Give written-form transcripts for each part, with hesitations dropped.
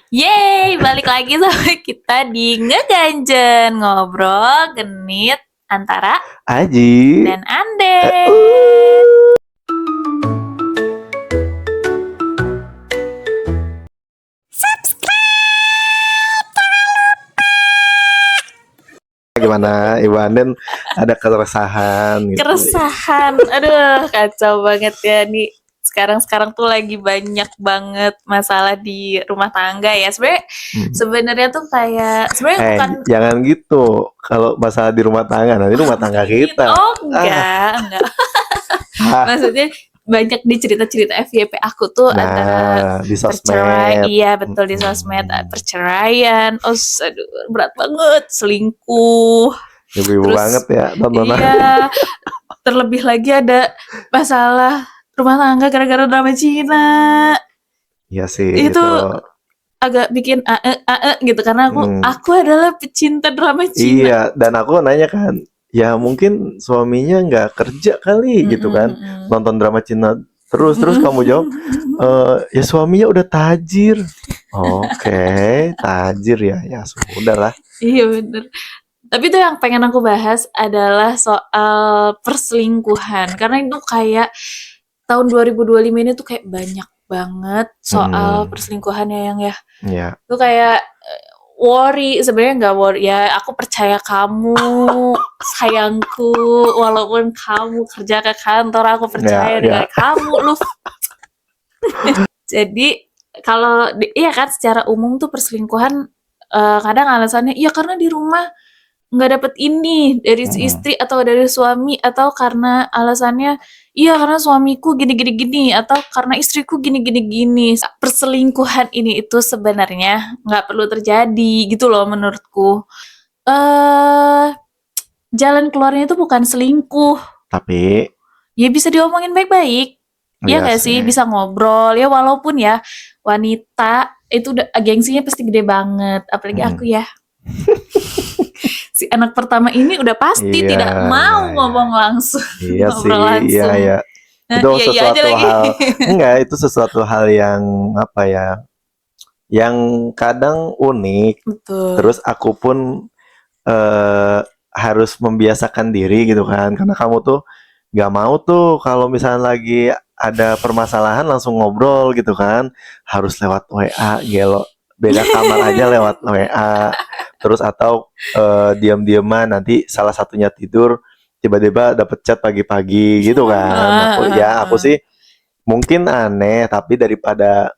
Yeay, balik lagi sama kita di Ngeganjen, ngobrol genit antara Aji. dan Ande. Gimana Ibu Anden ada keresahan gitu. Keresahan, aduh kacau banget ya nih. Sekarang tuh lagi banyak banget masalah di rumah tangga ya. Sebenarnya tuh kayak sebenarnya bukan Jangan gitu. Kalau masalah di rumah tangga, nanti rumah tangga kita. oh enggak. Maksudnya banyak di cerita-cerita FYP aku tuh antara Di perceraian, sosmed. iya betul di sosmed, perceraian, aduh berat banget, selingkuh, Ibu-ibu terus banget ya tontonan. iya, terlebih lagi ada masalah rumah tangga gara-gara drama Cina, Iya sih itu itu. agak bikin gitu karena aku adalah pecinta drama Cina. Iya, dan aku nanya kan, ya mungkin suaminya nggak kerja kali gitu kan, nonton drama Cina terus kamu jawab, ya suaminya udah tajir. Oke, tajir ya sudah lah. Iya bener. Tapi tuh yang pengen aku bahas adalah soal perselingkuhan. Karena itu kayak tahun 2025 ini tuh kayak banyak banget soal perselingkuhan ya yang ya. Iya. Itu kayak worry, sebenarnya nggak worry ya. Aku percaya kamu, sayangku, walaupun kamu kerja ke kantor, aku percaya dengan kamu, lu. Jadi kalau iya kan secara umum tuh perselingkuhan kadang alasannya iya karena di rumah nggak dapet ini dari istri atau dari suami, atau karena alasannya iya karena suamiku gini atau karena istriku gini. Perselingkuhan ini itu sebenarnya nggak perlu terjadi gitu loh menurutku. Jalan keluarnya itu bukan selingkuh, Tapi ya bisa diomongin baik-baik. Ya nggak sih, bisa ngobrol ya, walaupun ya wanita itu udah gengsinya pasti gede banget, apalagi aku ya. Si anak pertama ini udah pasti tidak mau ngomong langsung. Iya ngobrol sih, langsung. iya. Nah, Itu iya sesuatu aja lagi. hal, enggak, itu sesuatu hal yang apa ya, yang kadang unik. Betul. Terus aku pun harus membiasakan diri gitu kan, karena kamu tuh nggak mau tuh kalau misalnya lagi ada permasalahan langsung ngobrol gitu kan, harus lewat WA, gelo, beda kamar aja lewat WA, terus atau diam-diaman nanti salah satunya tidur tiba-tiba dapet chat pagi-pagi gitu kan. Aku sih mungkin aneh, tapi daripada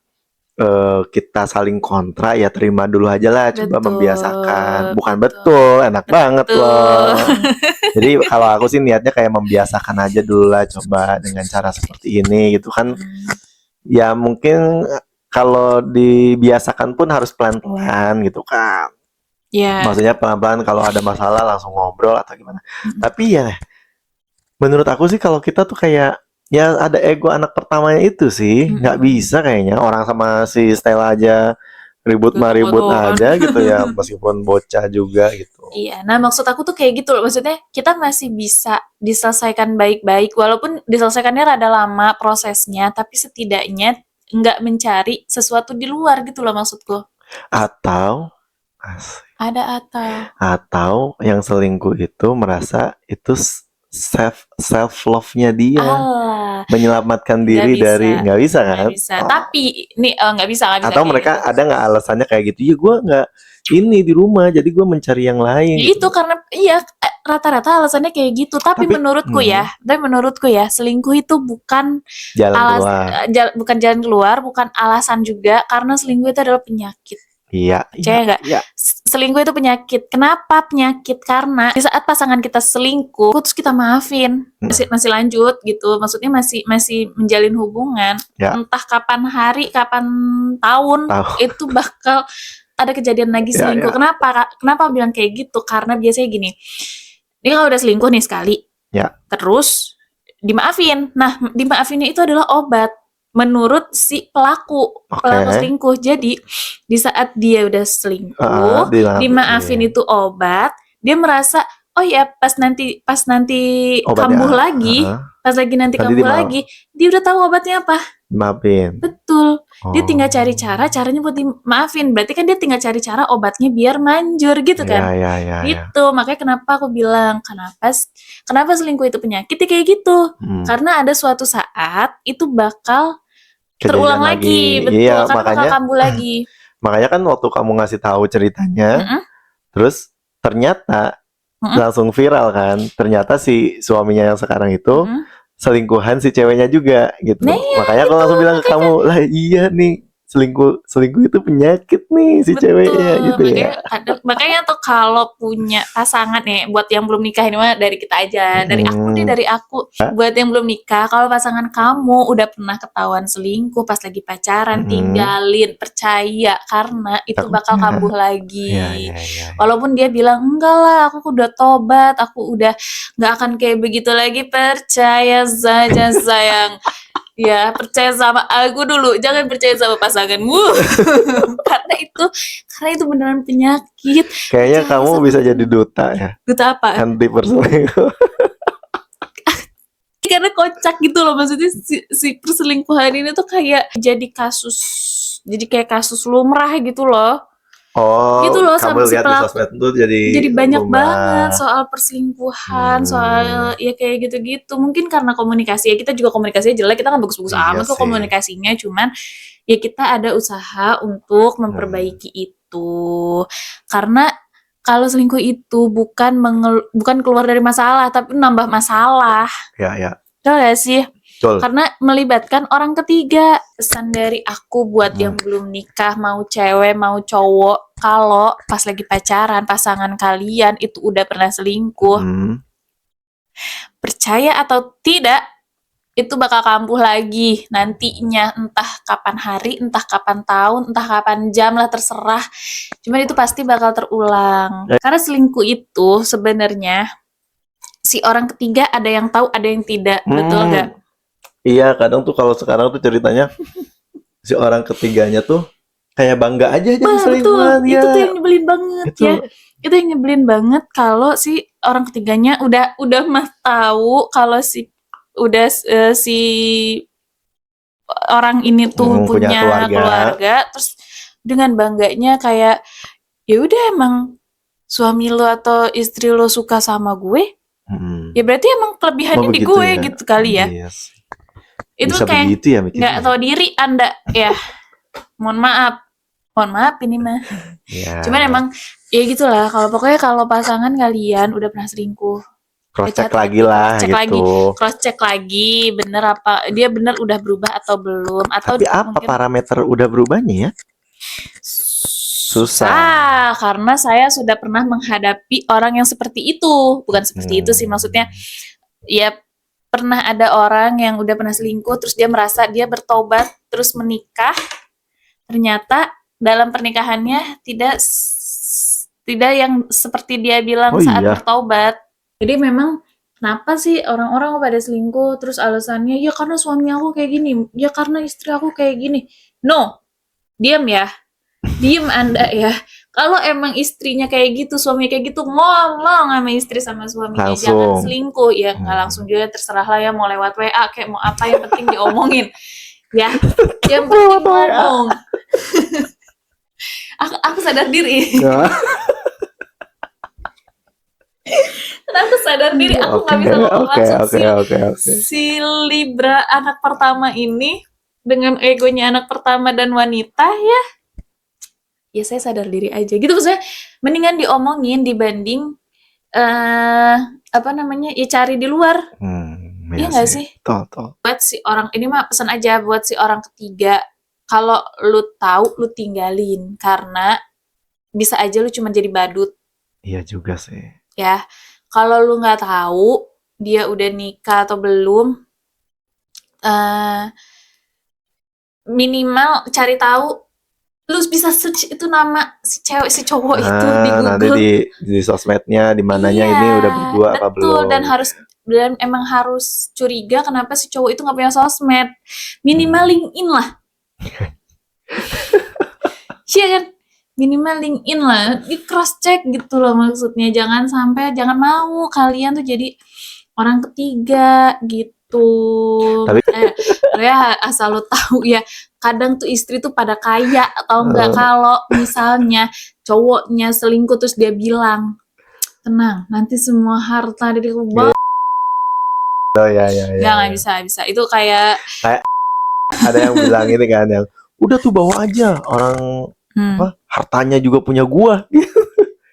kita saling kontra ya terima dulu aja lah, coba membiasakan. Bukan betul, enak banget loh. Jadi kalau aku sih niatnya kayak membiasakan aja dulu lah, coba dengan cara seperti ini gitu kan. Ya mungkin kalau dibiasakan pun harus pelan-pelan gitu kan. Ya. Maksudnya pelan-pelan, kalau ada masalah langsung ngobrol atau gimana. Tapi ya menurut aku sih kalau kita tuh kayak ya ada ego anak pertamanya itu sih, nggak bisa kayaknya orang sama si Stella aja ribut aja gitu ya, meskipun bocah juga gitu. Iya, nah maksud aku tuh kayak gitu loh, maksudnya kita masih bisa diselesaikan baik-baik, walaupun diselesaikannya rada lama prosesnya, tapi setidaknya nggak mencari sesuatu di luar gitu loh maksudku. Atau atau yang selingkuh itu merasa itu self love-nya dia, menyelamatkan diri dari nggak bisa kan? Tapi ini nggak bisa atau mereka ada nggak alasannya kayak gitu, ya gue nggak ini di rumah jadi gue mencari yang lain ya gitu. Itu karena rata-rata alasannya kayak gitu, tapi menurutku ya selingkuh itu bukan bukan jalan keluar, bukan alasan juga, karena selingkuh itu adalah penyakit. Percaya nggak? Iya. Selingkuh itu penyakit. Kenapa penyakit? Karena di saat pasangan kita selingkuh, terus kita maafin, masih lanjut gitu. Maksudnya masih menjalin hubungan. Entah kapan hari, kapan tahun, itu bakal ada kejadian lagi selingkuh. Kenapa bilang kayak gitu? Karena biasanya gini. Ini kalau udah selingkuh nih sekali, terus dimaafin. Nah, dimaafinnya itu adalah obat menurut si pelaku selingkuh. Jadi di saat dia udah selingkuh, dimaafin itu obat, dia merasa oh ya pas nanti obatnya, kambuh lagi, pas lagi nanti kambuh lagi, dia udah tahu obatnya apa. Maafin. Betul. Dia tinggal Oh. cari caranya buat dimaafin. Berarti kan dia tinggal cari cara obatnya biar manjur gitu Iya, kan. iya, iya, iya. Gitu. Makanya kenapa aku bilang, kenapa selingkuh itu penyakit ya kayak gitu. Karena ada suatu saat itu bakal terulang Kejadian lagi. Betul, Iya, kan bakal kambuh lagi. makanya kan waktu kamu ngasih tahu ceritanya, Mm-mm, terus ternyata mm-mm, langsung viral kan. Ternyata si suaminya yang sekarang itu mm-mm. selingkuhan si ceweknya juga gitu. Nah iya Makanya aku itu langsung bilang ke makanya. kamu, lah iya nih, selingkuh itu penyakit nih si ceweknya Betul, gitu ya. makanya tuh kalau punya pasangan nih, buat yang belum nikah ini mah dari kita aja, dari aku deh, dari aku. Buat yang belum nikah, kalau pasangan kamu udah pernah ketahuan selingkuh pas lagi pacaran, tinggalin, percaya karena itu bakal Takutnya. kambuh lagi. Iya, iya, iya. Walaupun dia bilang enggak lah, aku udah tobat, aku udah nggak akan kayak begitu lagi, percaya saja sayang. Ya, percaya sama aku dulu, jangan percaya sama pasanganmu. karena itu beneran penyakit. Kayaknya Percaya kamu sama bisa jadi pasangan. duta ya, Duta apa? anti perselingkuh. Karena kocak gitu loh, maksudnya si perselingkuhan ini tuh kayak kayak kasus lumrah gitu loh. Oh, Gitu loh, kamu sama si lihat di pelaku sosmed tuh jadi banyak lumrah. banget soal perselingkuhan, soal ya kayak gitu-gitu. Mungkin karena komunikasi, ya kita juga komunikasinya jelek, kita kan bagus-bagus Iya amat kok sih. komunikasinya, cuman ya kita ada usaha untuk memperbaiki itu. Karena kalau selingkuh itu bukan keluar dari masalah, tapi nambah masalah. Ya, ya. Betul gak sih? Betul. Karena melibatkan orang ketiga. Pesan dari aku buat yang belum nikah, mau cewek, mau cowok, kalau pas lagi pacaran, pasangan kalian itu udah pernah selingkuh, percaya atau tidak, itu bakal kambuh lagi nantinya, entah kapan hari, entah kapan tahun, entah kapan jam lah, terserah. Cuman itu pasti bakal terulang. Karena selingkuh itu sebenarnya si orang ketiga ada yang tahu, ada yang tidak. Betul gak? Iya, kadang tuh kalau sekarang tuh ceritanya si orang ketiganya tuh kayak bangga aja jadi selingkuhan ya. Itu tuh yang nyebelin banget ya. Itu yang nyebelin banget kalau si orang ketiganya udah mah tahu kalau si orang ini tuh punya keluarga, terus dengan bangganya kayak ya udah, emang suami lo atau istri lo suka sama gue, ya berarti emang kelebihannya di gue ya? Gitu kali ya. Yes. Itu bisa kayak begitu ya, nggak tahu diri Anda ya. Mohon maaf ini mah. Ya. Cuman emang ya gitulah, kalau pasangan kalian udah pernah selingkuh, cross check lagi lah gitu. Cross check lagi bener apa dia bener udah berubah atau belum, atau tapi apa parameter udah berubahnya ya? Susah. Karena saya sudah pernah menghadapi orang yang seperti itu. Bukan seperti itu sih, maksudnya ya pernah ada orang yang udah pernah selingkuh, terus dia merasa dia bertobat, terus menikah. Ternyata dalam pernikahannya tidak yang seperti dia bilang saat bertobat. Jadi memang kenapa sih orang-orang pada selingkuh, terus alasannya ya karena suami aku kayak gini, ya karena istri aku kayak gini. No, diam ya. Diem Anda ya. Kalau emang istrinya kayak gitu, suaminya kayak gitu, ngomong sama istri sama suaminya, jangan selingkuh. Ya nggak langsung juga, terserah lah ya, mau lewat WA kayak mau apa, yang penting diomongin. Ya, yang penting ngomong. aku sadar diri. Aku sadar diri, aku nggak bisa ngomong langsung. Si Libra anak pertama ini dengan egonya anak pertama dan wanita ya saya sadar diri aja gitu, maksudnya mendingan diomongin dibanding ya cari di luar. Iya nggak sih? Buat si orang ini mah pesan aja buat si orang ketiga, kalau lu tahu lu tinggalin, karena bisa aja lu cuma jadi badut. Iya juga sih ya. Kalau lu nggak tahu dia udah nikah atau belum, minimal cari tahu. Lu bisa search itu nama si cewek si cowok itu di Google. Nanti di sosmednya di mananya ini udah berdua apa belum. Dan emang harus curiga kenapa si cowok itu nggak punya sosmed. Minimal LinkedIn lah. Iya kan? Minimal LinkedIn lah. Di cross check gitu loh maksudnya. Jangan mau kalian tuh jadi orang ketiga gitu. gitu. Tapi Ya asal lo tahu ya, kadang tuh istri tuh pada kaya atau enggak, kalau misalnya cowoknya selingkuh terus dia bilang, tenang, nanti semua harta dari bawa. oh ya Nggak bisa. Itu kayak ada yang bilang ini kan, yang udah tuh bawa aja, orang apa hartanya juga punya gua.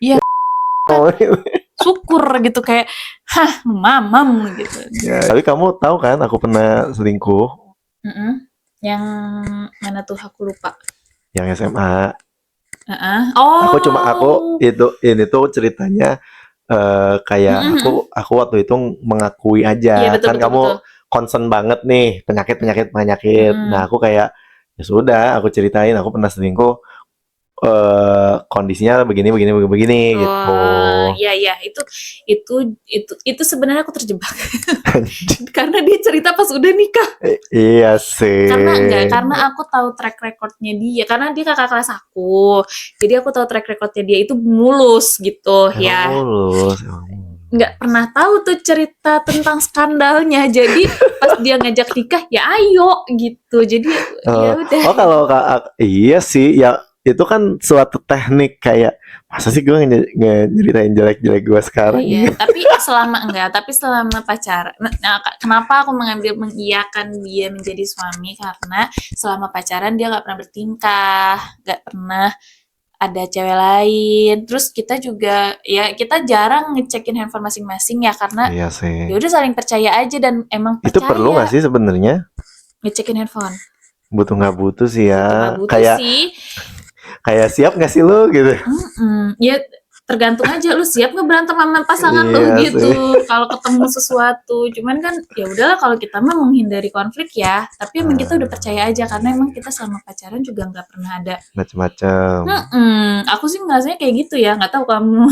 Iya. Oh, syukur gitu, kayak mamam gitu. ya. Tapi kamu tahu kan aku pernah selingkuh. Yang mana tuh aku lupa. Yang SMA. Oh. Aku ini tuh ceritanya kayak aku waktu itu mengakui aja. Iya, betul, kan kamu concern banget nih penyakit. Nah aku kayak ya sudah, aku ceritain aku pernah selingkuh, kondisinya begini gitu. Iya, itu sebenarnya aku terjebak. Karena dia cerita pas udah nikah. Iya sih. Karena aku tahu track recordnya dia, karena dia kakak kelas aku, jadi aku tahu track recordnya dia itu mulus gitu. Mulus. Nggak pernah tahu tuh cerita tentang skandalnya, jadi pas dia ngajak nikah ya ayo gitu, jadi ya udah. Oh kalau iya sih ya, itu kan suatu teknik, kayak masa sih gue nyeritain jelek-jelek gue sekarang. Iya, tapi selama pacaran. Nah, kenapa aku mengiyakan dia menjadi suami, karena selama pacaran dia nggak pernah bertingkah, nggak pernah ada cewek lain. Terus kita juga ya kita jarang ngecekin handphone masing-masing ya, karena iya sih, ya udah saling percaya aja, dan emang percaya. Itu perlu nggak sih sebenarnya ngecekin handphone? Nggak butuh sih ya. Kayak siap nggak sih lo gitu. Ya tergantung aja, lu siap nggak berantem sama pasangan lu gitu kalau ketemu sesuatu. Cuman kan ya udahlah, kalau kita mah menghindari konflik ya, tapi emang kita udah percaya aja, karena emang kita selama pacaran juga nggak pernah ada macam-macam. Aku sih ngerasanya kayak gitu ya, nggak tahu kamu.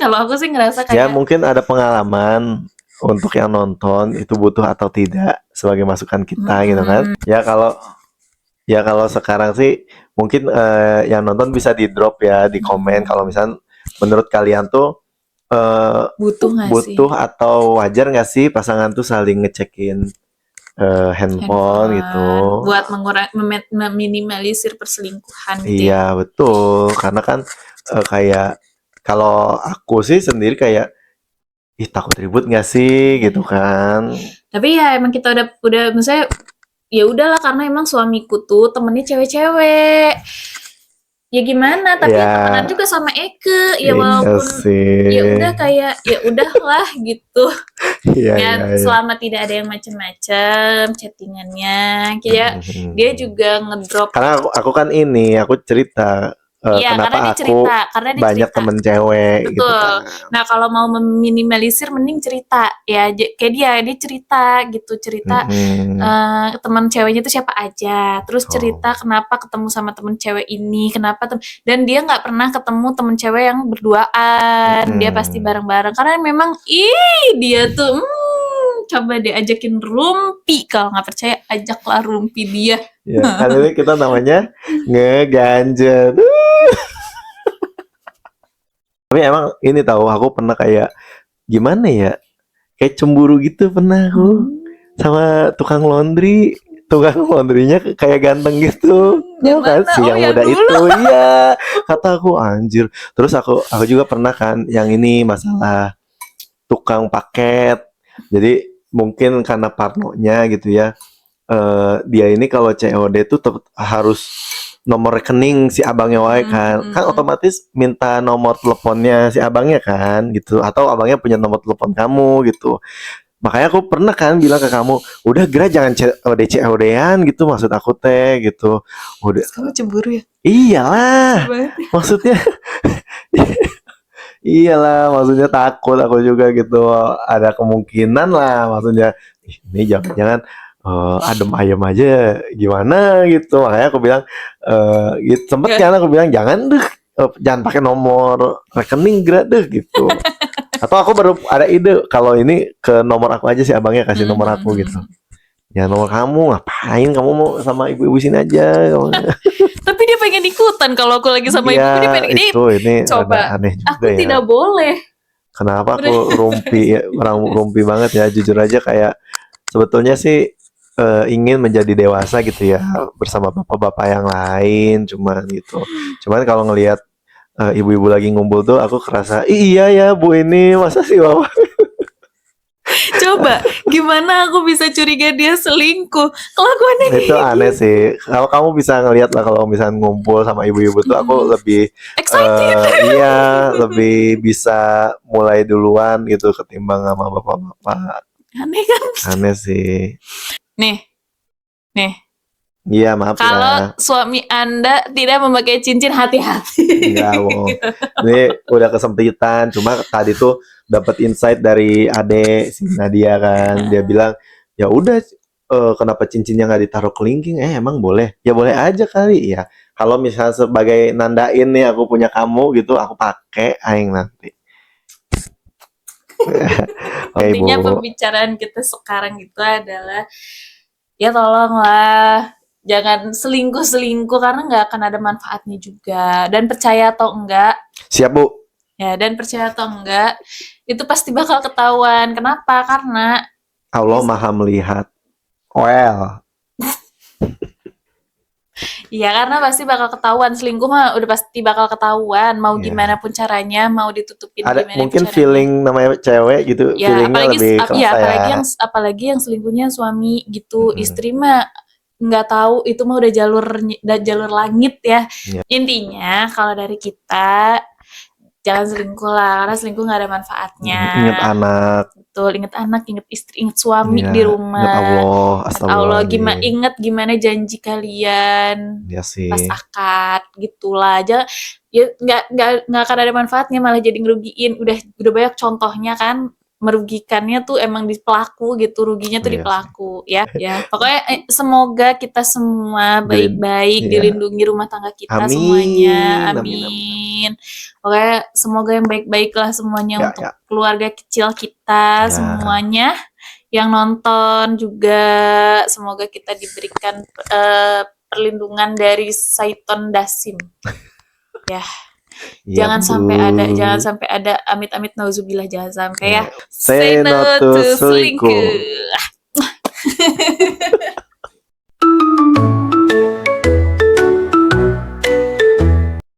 Kalau aku sih ngerasa kayak ya mungkin ada pengalaman. Untuk yang nonton itu butuh atau tidak sebagai masukan kita gitu kan. Ya kalau sekarang sih mungkin yang nonton bisa di drop ya di komen, kalau misalnya menurut kalian tuh butuh atau wajar nggak sih pasangan tuh saling ngecekin handphone gitu buat meminimalisir perselingkuhan gitu. Iya betul, karena kan kayak kalau aku sih sendiri kayak takut ribut nggak sih gitu kan. Tapi ya emang kita udah misalnya ya udahlah, karena emang suamiku tuh temennya cewek-cewek. Ya gimana, tapi temenan juga sama Eke ya, walaupun ya udah kayak ya udahlah gitu. Selama tidak ada yang macem-macem chattingannya, kayak dia juga ngedrop. Karena aku kan aku cerita kenapa aku banyak temen cewek. Betul. Gitu kan. Nah kalau mau meminimalisir mending cerita ya, kayak dia cerita gitu, teman ceweknya itu siapa aja, terus cerita kenapa ketemu sama temen cewek ini, kenapa dan dia nggak pernah ketemu temen cewek yang berduaan, dia pasti bareng-bareng, karena memang dia tuh coba deh ajakin rumpi, kalau nggak percaya ajaklah rumpi dia. Ya, kan ini kita namanya ngeganjet. Tapi emang ini tahu, aku pernah kayak gimana ya, kayak cemburu gitu pernah aku sama tukang laundry. Tukang laundrynya kayak ganteng gitu. Yang kan mana? Si yang muda itu. Iya, kata aku anjir. Terus aku juga pernah kan yang ini masalah tukang paket. Jadi mungkin karena parnonya gitu ya, dia ini kalau COD tuh harus nomor rekening si abangnya wae kan. Kan otomatis minta nomor teleponnya si abangnya kan gitu, atau abangnya punya nomor telepon kamu gitu. Makanya aku pernah kan bilang ke kamu, udah Gra jangan COD-an gitu, maksud aku teh gitu. Udah. Kamu cemburu ya? Iyalah. Maksudnya iyalah, maksudnya takut aku juga gitu. Ada kemungkinan lah, maksudnya ini jangan adem ayem aja gimana gitu. Makanya aku bilang gitu, sempet kan aku bilang jangan pakai nomor rekening Gra deh gitu. Atau aku baru ada ide, kalau ini ke nomor aku aja sih abangnya, kasih nomor aku gitu. Ya nomor kamu, ngapain kamu mau sama ibu-ibu sini aja. Tapi dia pengen ikutan kalau aku lagi sama ibu, dia pengen ini coba aneh juga aku tidak boleh. Kenapa aku rumpi banget ya, jujur aja kayak sebetulnya sih ingin menjadi dewasa gitu ya bersama bapak-bapak yang lain, cuman kalau ngelihat ibu-ibu lagi ngumpul tuh aku kerasa, iya ya Bu ini masa sih bapak. Coba, gimana aku bisa curiga dia selingkuh? Kelakuannya Itu kayak aneh gitu. sih. Kalau kamu bisa ngelihat lah kalau misalnya ngumpul sama ibu-ibu tuh aku lebih Excited. iya lebih bisa mulai duluan gitu ketimbang sama bapak-bapak. Aneh kan? Aneh sih. Nih, nih. Iya maaf Kalau ya. suami Anda tidak memakai cincin, hati-hati. Enggak, Wo. Ini udah kesempitan. Cuma tadi tuh dapat insight dari Ade si Nadia kan. Dia bilang, ya udah kenapa cincinnya nggak ditaruh kelingking? Emang boleh? Ya boleh aja kali ya. Kalau misalnya sebagai nandain nih aku punya kamu gitu, aku pakai aing nanti. Oke, Intinya Bu. pembicaraan kita sekarang itu adalah, ya tolonglah jangan selingkuh-selingkuh karena nggak akan ada manfaatnya juga. Dan percaya atau enggak, Siap, Bu. ya dan percaya atau enggak, itu pasti bakal ketahuan. Kenapa? Karena Allah Maha melihat. Well, ya karena pasti bakal ketahuan, selingkuh mah udah pasti bakal ketahuan, mau ya. gimana pun caranya, mau ditutupin Ada gimana pun mungkin caranya. feeling namanya cewek gitu, Ya feelingnya apalagi lebih kerasa ya. apalagi yang selingkuhnya suami gitu. Istri mah nggak tahu, itu mah udah jalur langit ya. Ya. Intinya kalau dari kita, jangan selingkuh lah, karena selingkuh nggak ada manfaatnya. Ingat anak. Betul, ingat anak, ingat istri, ingat suami Ya, di rumah. ingat Allah, Ingat Allah, astagfirullahaladzim. ingat gimana janji kalian Ya sih. pas akad, gitulah aja. Ya nggak akan ada manfaatnya, malah jadi ngerugiin. Udah banyak contohnya kan, merugikannya tuh emang di pelaku gitu, ruginya tuh di Iya pelaku ya. Ya, pokoknya semoga kita semua baik-baik, Iya. dilindungi rumah tangga kita Amin. semuanya. Amin. Amin. Pokoknya semoga yang baik-baik lah semuanya Ya, untuk ya. keluarga kecil kita Ya. semuanya. Yang nonton juga semoga kita diberikan perlindungan dari Syaiton Dasim. Ya. Iya, Jangan Bu. sampai ada amit-amit nauzubillah, jangan sampai ya. Say no to selingkuh.